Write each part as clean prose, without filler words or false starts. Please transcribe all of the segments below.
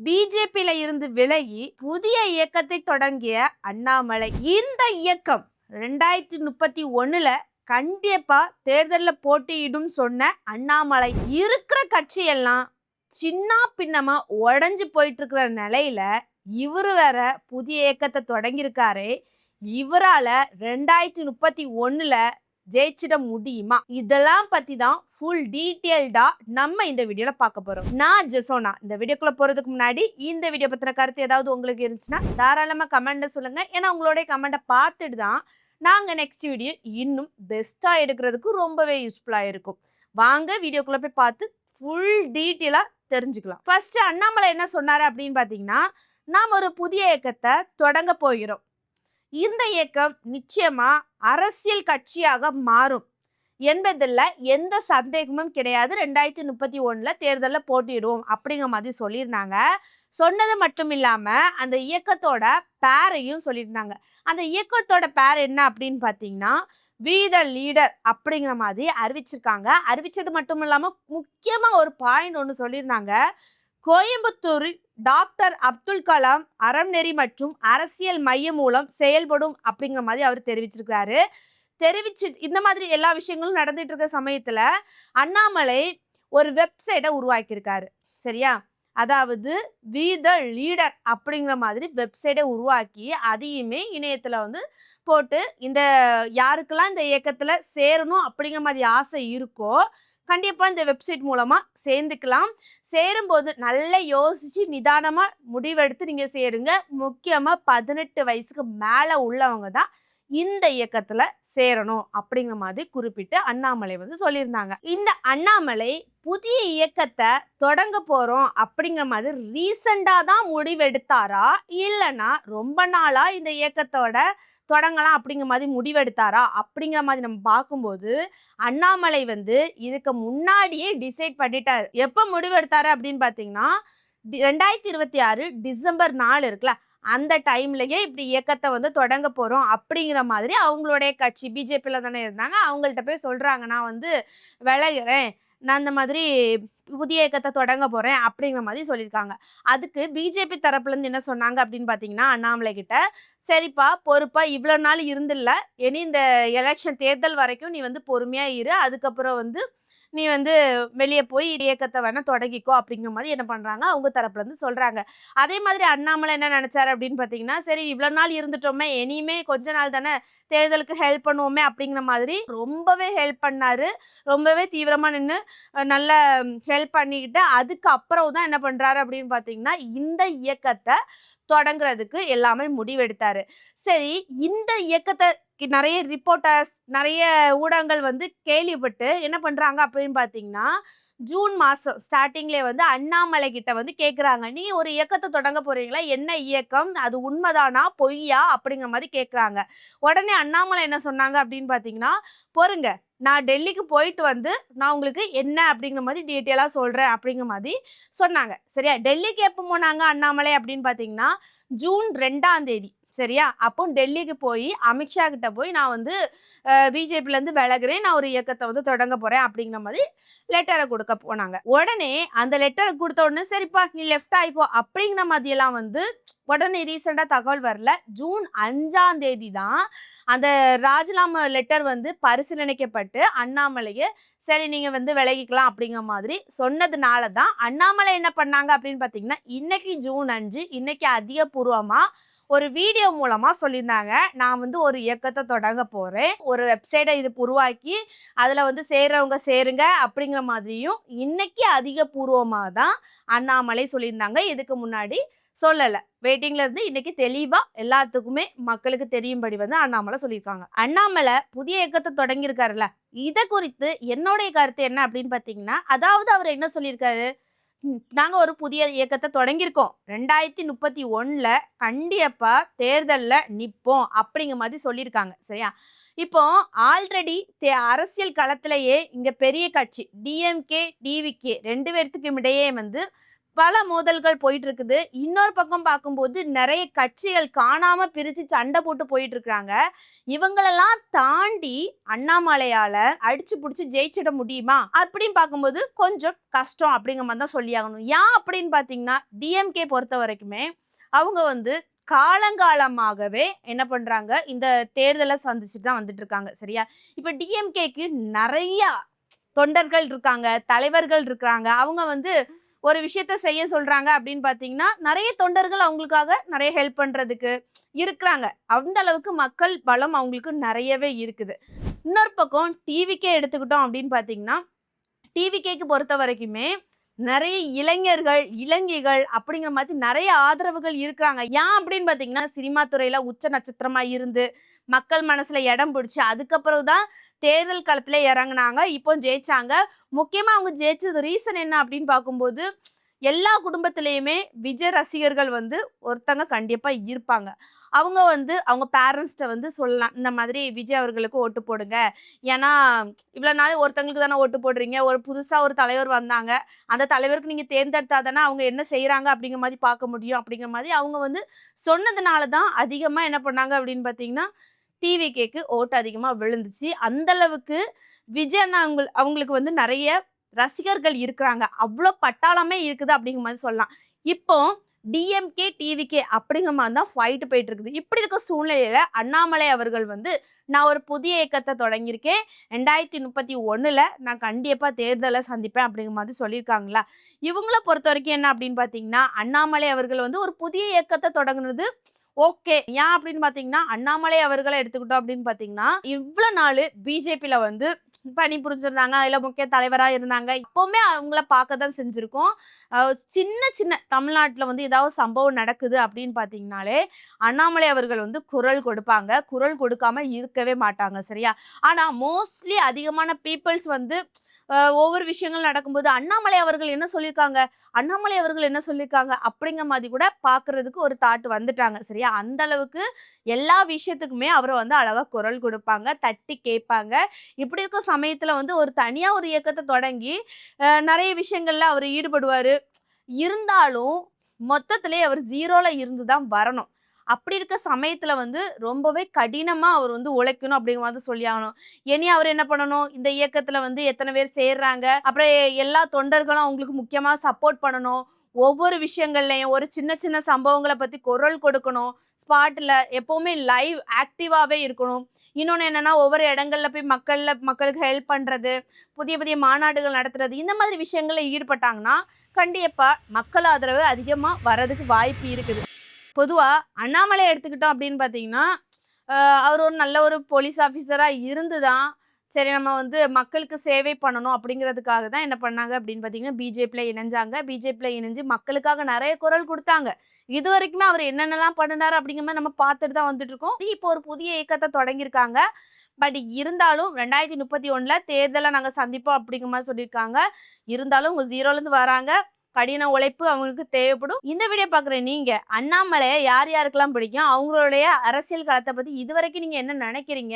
பிஜேபியில இருந்து விலகி புதிய இயக்கத்தை தொடங்கிய அண்ணாமலை. இந்த இயக்கம் 2031ல கண்டிப்பா தேர்தல்ல போட்டியிடும் சொன்ன அண்ணாமலை இருக்கிற கட்சியெல்லாம் சின்ன பின்னமா உடஞ்சு போயிட்டு இருக்கிற நிலையில இவரு வேற புதிய இயக்கத்தை தொடங்கியிருக்காரு. இவரால 2031ல ஜெயிச்சிட முடியுமா? இதெல்லாம் பத்தி தான் ஃபுல் டீட்டெயில்டா நம்ம இந்த வீடியோல பார்க்க போறோம். நான் ஜெசோனா. இந்த வீடியோக்குள்ள போறதுக்கு முன்னாடி இந்த வீடியோ பத்தின கருத்து ஏதாவது உங்களுக்கு இருந்துச்சுன்னா தாராளமா கமெண்ட்ல சொல்லுங்க. ஏன்னா உங்களுடைய கமெண்ட்டை பார்த்துட்டு தான் நாங்க நெக்ஸ்ட் வீடியோ இன்னும் பெஸ்டா எடுக்கிறதுக்கு ரொம்பவே யூஸ்ஃபுல்லா இருக்கும். வாங்க வீடியோக்குள்ள போய் பார்த்து ஃபுல் டீட்டெயிலா தெரிஞ்சுக்கலாம். ஃபர்ஸ்ட் அண்ணாமலை என்ன சொன்னாரு அப்படின்னு பாத்தீங்கன்னா, நாம் ஒரு புதிய இயக்கத்தை தொடங்க போகிறோம். இந்த இயக்கம் நிச்சயமா அரசியல் கட்சியாக மாறும் என்பதில் எந்த சந்தேகமும் கிடையாது. 2031ல தேர்தலில் போட்டியிடுவோம் அப்படிங்கிற மாதிரி சொல்லியிருந்தாங்க. சொன்னது மட்டும் இல்லாமல் அந்த இயக்கத்தோட பேரையும் சொல்லியிருந்தாங்க. அந்த இயக்கத்தோட பேர் என்ன அப்படின்னு பார்த்தீங்கன்னா, வி த லீடர் அப்படிங்கிற மாதிரி அறிவிச்சிருக்காங்க. அறிவிச்சது மட்டும் இல்லாமல் முக்கியமாக ஒரு பாயிண்ட் ஒன்று சொல்லியிருந்தாங்க. கோயம்புத்தூரில் டாக்டர் அப்துல் கலாம் அறம்நெறி மற்றும் அரசியல் மையம் மூலம் செயல்படும் அப்படிங்கிற மாதிரி அவர் தெரிவிச்சிருக்காரு. இந்த மாதிரி எல்லா விஷயங்களும் நடந்துட்டு இருக்க சமயத்துல அண்ணாமலை ஒரு வெப்சைட்டை உருவாக்கியிருக்காரு. சரியா? அதாவது வி த லீடர் அப்படிங்கிற மாதிரி வெப்சைட்டை உருவாக்கி அதையுமே இணையத்துல போட்டு இந்த யாருக்கெல்லாம் இந்த இயக்கத்துல சேரணும் அப்படிங்கிற மாதிரி ஆசை இருக்கோ கண்டிப்பாக இந்த வெப்சைட் மூலமாக சேர்ந்துக்கலாம். சேரும்போது நல்லா யோசித்து நிதானமாக முடிவெடுத்து நீங்கள் சேருங்க. முக்கியமாக 18 வயசுக்கு மேலே உள்ளவங்க தான் இந்த இயக்கத்தில் சேரணும் அப்படிங்கிற மாதிரி குறிப்பிட்டு அண்ணாமலை சொல்லியிருந்தாங்க. இந்த அண்ணாமலை புதிய இயக்கத்தை தொடங்க போகிறோம் அப்படிங்கிற மாதிரி ரீசெண்டாக தான் முடிவெடுத்தாரா, இல்லைன்னா ரொம்ப நாளாக இந்த இயக்கத்தோட தொடங்கலாம் அப்படிங்கிற மாதிரி முடிவெடுத்தாரா அப்படிங்கிற மாதிரி நம்ம பார்க்கும்போது அண்ணாமலை இதுக்கு முன்னாடியே டிசைட் பண்ணிட்டாரு. எப்போ முடிவெடுத்தாரு அப்படின்னு பார்த்தீங்கன்னா, 2026 டிசம்பர் 4 இருக்குல்ல, அந்த டைம்லயே இப்படி இயக்கத்தை தொடங்க போறோம் அப்படிங்கிற மாதிரி அவங்களுடைய கட்சி பிஜேபியில தானே இருந்தாங்க. அவங்கள்ட்ட போய் சொல்றாங்க, நான் விலகிறேன், நான் இந்த மாதிரி புதிய இயக்கத்தை தொடங்க போறேன் அப்படிங்கிற மாதிரி சொல்லியிருக்காங்க. அதுக்கு பிஜேபி தரப்புலேருந்து என்ன சொன்னாங்க அப்படின்னு பார்த்தீங்கன்னா, அண்ணாமலை கிட்ட, சரிப்பா பொறுப்பா இவ்வளோ நாள் இருந்தில்ல, இனி இந்த எலெக்ஷன் தேர்தல் வரைக்கும் நீ பொறுமையா இரு, அதுக்கப்புறம் நீ வெளியே போய் இயக்கத்தை வேணா தொடங்கிக்கோ அப்படிங்கிற மாதிரி என்ன பண்றாங்க அவங்க தரப்புல இருந்து சொல்றாங்க. அதே மாதிரி அண்ணாமலை என்ன நினைச்சாரு அப்படின்னு பார்த்தீங்கன்னா, சரி இவ்வளோ நாள் இருந்துட்டோமே, இனிமே கொஞ்ச நாள் தானே தேர்தலுக்கு ஹெல்ப் பண்ணுவோமே அப்படிங்கிற மாதிரி ரொம்பவே ஹெல்ப் பண்ணாரு. ரொம்பவே தீவிரமா நின்று நல்ல ஹெல்ப் பண்ணிக்கிட்டு அதுக்கப்புறம் தான் என்ன பண்றாரு அப்படின்னு பார்த்தீங்கன்னா, இந்த இயக்கத்தை தொடங்குறதுக்கு எல்லாமே முடிவெடுத்தாரு. சரி, இந்த இயக்கத்தை நிறைய ரிப்போர்ட்டர்ஸ் நிறைய ஊடகங்கள் கேள்விப்பட்டு என்ன பண்றாங்க அப்படின்னு பார்த்தீங்கன்னா, ஜூன் மாதம் ஸ்டார்டிங்லேயே அண்ணாமலை கிட்ட கேட்குறாங்க, நீ ஒரு இயக்கத்தை தொடங்க போறீங்களா, என்ன இயக்கம், அது உண்மைதானா பொய்யா அப்படிங்கிற மாதிரி கேட்குறாங்க. உடனே அண்ணாமலை என்ன சொன்னாங்க அப்படின்னு பார்த்தீங்கன்னா, பொறுங்க, நான் டெல்லிக்கு போயிட்டு நான் உங்களுக்கு என்ன அப்படிங்கிற மாதிரி டீட்டெயிலாக சொல்கிறேன் அப்படிங்கிற மாதிரி சொன்னாங்க. சரியா? டெல்லிக்கு எப்போ போனாங்க அண்ணாமலை அப்படின்னு பார்த்தீங்கன்னா, ஜூன் 2ஆம் தேதி. சரியா? அப்போ டெல்லிக்கு போய் அமித்ஷா கிட்ட போய் நான் பிஜேபியிலேருந்து விலகுறேன், நான் ஒரு இயக்கத்தை தொடங்க போகிறேன் அப்படிங்கிற மாதிரி லெட்டரை கொடுக்க போனாங்க. உடனே அந்த லெட்டரை கொடுத்த உடனே சரிப்பா நீ லெஃப்ட் ஆகிக்கோ அப்படிங்கிற மாதிரியெல்லாம் உடனே ரீசெண்டாக தகவல் வரல. ஜூன் 5ஆம் தேதி தான் அந்த ராஜினாமா லெட்டர் பரிசீலனைக்கப்பட்டு அண்ணாமலையை சரி நீங்கள் விலகிக்கலாம் அப்படிங்கிற மாதிரி சொன்னதுனால தான் அண்ணாமலை என்ன பண்ணாங்க அப்படின்னு பார்த்தீங்கன்னா, இன்னைக்கு ஜூன் 5 இன்னைக்கு அதிகபூர்வமாக ஒரு வீடியோ மூலமாக சொல்லியிருந்தாங்க, நான் ஒரு இயக்கத்தை தொடங்க போகிறேன், ஒரு வெப்சைட்டை உருவாக்கி அதில் சேர்றவங்க சேருங்க அப்படிங்கிற மாதிரியும் இன்னைக்கு அதிகபூர்வமாக தான் அண்ணாமலை சொல்லியிருந்தாங்க. இதுக்கு முன்னாடி சொல்லலை. வெயிட்டிங்ல இருந்து இன்னைக்கு தெளிவா எல்லாத்துக்குமே மக்களுக்கு தெரியும்படி அண்ணாமலை சொல்லியிருக்காங்க. அண்ணாமலை புதிய இயக்கத்தை தொடங்கியிருக்காருல்ல, இதை குறித்து என்னுடைய கருத்து என்ன அப்படின்னு பார்த்தீங்கன்னா, அதாவது அவர் என்ன சொல்லியிருக்காரு, நாங்கள் ஒரு புதிய இயக்கத்தை தொடங்கியிருக்கோம், 2031ல கண்டிப்பாக தேர்தலில் நிற்போம் அப்படிங்கிற மாதிரி சொல்லியிருக்காங்க. சரியா? இப்போ ஆல்ரெடி அரசியல் களத்திலேயே இங்கே பெரிய கட்சி டிஎம்கே டிவிகே 2 பேர்த்துக்கும் இடையே பல மோதல்கள் போயிட்டு இருக்குது. இன்னொரு பக்கம் பார்க்கும்போது நிறைய கட்சிகள் காணாம பிரிச்சு சண்டை போட்டு போயிட்டு இருக்காங்க. இவங்களெல்லாம் தாண்டி அண்ணாமலையால அடிச்சு புடிச்சு ஜெயிச்சிட முடியுமா அப்படின்னு பார்க்கும்போது கொஞ்சம் கஷ்டம் அப்படிங்கிற மாதிரி தான் சொல்லியாகணும். ஏன் அப்படின்னு பார்த்தீங்கன்னா டிஎம்கே பொறுத்த வரைக்குமே அவங்க வந்து காலங்காலமாகவே என்ன பண்றாங்க, இந்த தேர்தலை சந்திச்சுட்டு தான் வந்துட்டு இருக்காங்க. சரியா? இப்ப டிஎம்கேக்கு நிறைய தொண்டர்கள் இருக்காங்க, தலைவர்கள் இருக்காங்க. அவங்க வந்து ஒரு விஷயத்த செய்ய சொல்றாங்க அப்படின்னு பார்த்தீங்கன்னா நிறைய தொண்டர்கள் அவங்களுக்காக நிறைய ஹெல்ப் பண்றதுக்கு இருக்கிறாங்க. அந்த அளவுக்கு மக்கள் பலம் அவங்களுக்கு நிறையவே இருக்குது. இன்னொரு பக்கம் டிவிக்கே எடுத்துக்கிட்டோம் அப்படின்னு பார்த்தீங்கன்னா டிவிகேக்கு பொறுத்த வரைக்குமே நிறைய இளைஞர்கள் இளைஞிகள் அப்படிங்கிற மாதிரி நிறைய ஆதரவுகள் இருக்கிறாங்க. ஏன் அப்படின்னு பார்த்தீங்கன்னா சினிமா துறையில உச்ச நட்சத்திரமா இருந்து மக்கள் மனசுல இடம் பிடிச்சி அதுக்கப்புறம் தான் தேர்தல் களத்துல இறங்குனாங்க. இப்போ ஜெயிச்சாங்க. முக்கியமா அவங்க ஜெயிச்சது ரீசன் என்ன அப்படின்னு பார்க்கும்போது எல்லா குடும்பத்திலையுமே விஜய் ரசிகர்கள் வந்து ஒருத்தங்க கண்டிப்பா இருப்பாங்க. அவங்க வந்து அவங்க பேரண்ட்ஸ்ட்ட வந்து சொல்லலாம், இந்த மாதிரி விஜய் அவர்களுக்கு ஓட்டு போடுங்க. ஏன்னா இவ்வளோ நாள் ஒருத்தங்களுக்கு தானே ஓட்டு போடுறீங்க. ஒரு புதுசா ஒரு தலைவர் வந்தாங்க. அந்த தலைவருக்கு நீங்க தேர்ந்தெடுத்தா தானே அவங்க என்ன செய்றாங்க அப்படிங்கிற மாதிரி பார்க்க முடியும். அப்படிங்கிற மாதிரி அவங்க வந்து சொன்னதுனால தான் அதிகமா என்ன பண்ணாங்க அப்படின்னு பார்த்தீங்கன்னா டிவிகேக்கு ஓட்டு அதிகமா விழுந்துச்சு. அந்த அளவுக்கு விஜய் அண்ணா அவங்களுக்கு வந்து நிறைய ரசிகர்கள் இருக்கிறாங்க. அவ்வளோ பட்டாளமே இருக்குது அப்படிங்கிற மாதிரி சொல்லலாம். இப்போ டிஎம்கே டிவிகே அப்படிங்கிற மாதிரி தான் ஃபைட் போயிட்டு இருக்குது. இப்படி இருக்க சூழ்நிலையில அண்ணாமலை அவர்கள் வந்து நான் ஒரு புதிய இயக்கத்தை தொடங்கியிருக்கேன். 2031ல நான் கண்டிப்பா தேர்தலை சந்திப்பேன் அப்படிங்கிற மாதிரி சொல்லியிருக்காங்களா. இவங்கள பொறுத்த வரைக்கும் என்ன அப்படின்னு பார்த்தீங்கன்னா அண்ணாமலை அவர்கள் வந்து ஒரு புதிய இயக்கத்தை தொடங்குனது ஓகே. ஏன் அப்படின்னு பார்த்தீங்கன்னா அண்ணாமலை அவர்களை எடுத்துக்கிட்டோம் அப்படின்னு பார்த்தீங்கன்னா இவ்வளோ நாள் பிஜேபியில் வந்து பணி புரிஞ்சிருந்தாங்க. அதில் முக்கிய தலைவராக இருந்தாங்க. இப்போவுமே அவங்கள பார்க்க தான் செஞ்சுருக்கோம். சின்ன சின்ன தமிழ்நாட்டில் வந்து ஏதாவது சம்பவம் நடக்குது அப்படின்னு பார்த்தீங்கனாலே அண்ணாமலை அவர்கள் வந்து குரல் கொடுப்பாங்க. குரல் கொடுக்காம இருக்கவே மாட்டாங்க. சரியா? ஆனால் மோஸ்ட்லி அதிகமான பீப்புள்ஸ் வந்து ஒவ்வொரு விஷயங்கள் நடக்கும்போது அண்ணாமலை அவர்கள் என்ன சொல்லியிருக்காங்க, அண்ணாமலை அவர்கள் என்ன சொல்லியிருக்காங்க அப்படிங்கிற மாதிரி கூட பார்க்கறதுக்கு ஒரு தாட் வந்துட்டாங்க. சரியா? அந்த அளவுக்கு எல்லா விஷயத்துக்குமே அவரை வந்து அழகா குரல் கொடுப்பாங்க, தட்டி கேட்பாங்க. இப்படி இருக்க சமயத்துல வந்து ஒரு தனியா ஒரு இயக்கத்தை தொடங்கி நிறைய விஷயங்கள்ல அவர் ஈடுபடுவாரு. இருந்தாலும் மொத்தத்திலே அவர் ஜீரோல இருந்து தான் வரணும். அப்படி இருக்க சமயத்துல வந்து ரொம்பவே கடினமா அவர் வந்து உழைக்கணும் அப்படிங்கிற மாதிரி சொல்லியாகணும். இனி அவர் என்ன பண்ணணும், இந்த இயக்கத்துல வந்து எத்தனை பேர் சேர்றாங்க, அப்புறம் எல்லா தொண்டர்களும் அவங்களுக்கு முக்கியமா சப்போர்ட் பண்ணணும். ஒவ்வொரு விஷயங்கள்லையும் ஒரு சின்ன சின்ன சம்பவங்களை பத்தி குரல் கொடுக்கணும். ஸ்பாட்ல எப்பவுமே லைவ் ஆக்டிவாவே இருக்கணும். இன்னொன்று என்னன்னா ஒவ்வொரு இடங்கள்ல போய் மக்களுக்கு ஹெல்ப் பண்றது, புதிய புதிய மாநாடுகள் நடத்துறது, இந்த மாதிரி விஷயங்கள்ல ஈடுபட்டாங்கன்னா கண்டிப்பா மக்கள் ஆதரவு அதிகமா வரதுக்கு வாய்ப்பு இருக்குது. பொதுவா அண்ணாமலை எடுத்துக்கிட்டோம் அப்படின்னு பார்த்தீங்கன்னா அவர் ஒரு நல்ல ஒரு போலீஸ் ஆஃபீஸரா இருந்து தான் சரி நம்ம வந்து மக்களுக்கு சேவை பண்ணணும் அப்படிங்கிறதுக்காக தான் என்ன பண்ணாங்க அப்படின்னு பார்த்தீங்கன்னா பிஜேபியில் இணைஞ்சாங்க. பிஜேபியில் இணைஞ்சு மக்களுக்காக நிறைய குரல் கொடுத்தாங்க. இது வரைக்குமே அவர் என்னென்னலாம் பண்ணினார் அப்படிங்கிற மாதிரி நம்ம பார்த்துட்டு தான் வந்துட்டு இருக்கோம். இப்போ ஒரு புதிய இயக்கத்தை தொடங்கியிருக்காங்க. பட் இருந்தாலும் 2031ல் தேர்தலை நாங்கள் சந்திப்போம் அப்படிங்கிற மாதிரி சொல்லியிருக்காங்க. இருந்தாலும் உங்கள் ஜீரோலேருந்து வராங்க. கடின உழைப்பு அவங்களுக்கு தேவைப்படும். இந்த வீடியோ பார்க்குற நீங்க அண்ணாமலையை யார் யாருக்கெல்லாம் பிடிக்கும், அவங்களுடைய அரசியல் களத்தை பற்றி இதுவரைக்கும் நீங்கள் என்ன நினைக்கிறீங்க,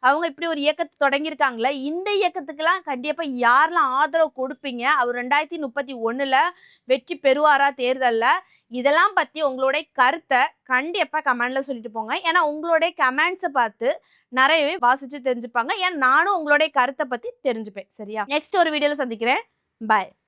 அவங்க இப்படி ஒரு இயக்கத்தை தொடங்கியிருக்காங்களே இந்த இயக்கத்துக்கெல்லாம் கண்டிப்பாக யாரெல்லாம் ஆதரவு கொடுப்பீங்க, அவர் 2031ல் வெற்றி பெறுவாரா தேர்தலில், இதெல்லாம் பற்றி உங்களுடைய கருத்தை கண்டிப்பாக கமெண்டில் சொல்லிட்டு போங்க. ஏன்னா உங்களுடைய கமெண்ட்ஸை பார்த்து நிறையவே வாசித்து தெரிஞ்சுப்பாங்க. ஏன் நானும் உங்களுடைய கருத்தை பற்றி தெரிஞ்சுப்பேன். சரியா? நெக்ஸ்ட் ஒரு வீடியோவில் சந்திக்கிறேன். பாய்.